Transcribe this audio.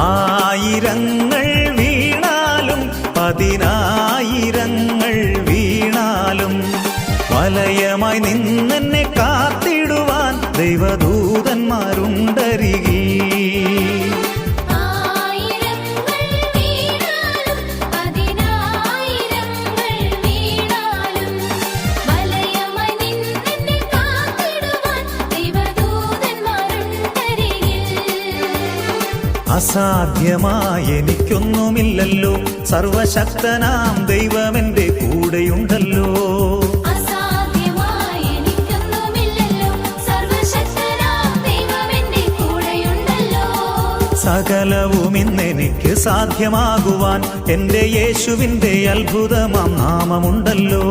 ആയിരങ്ങൾ വീണാലും 10,000 വീണാലും വലയമായി നിന്നെന്നെ കാത്തിടുവാൻ ദൈവദൂതന്മാരുണ്ടരികിൽ. അസാധ്യമായ എനിക്കൊന്നുമില്ലല്ലോ, സർവശക്തനാം ദൈവമെന്റെ കൂടെയുണ്ടല്ലോ. സകലവും ഇന്നെനിക്ക് സാധ്യമാകുവാൻ എൻ്റെ യേശുവിൻ്റെ അത്ഭുതമാം നാമമുണ്ടല്ലോ.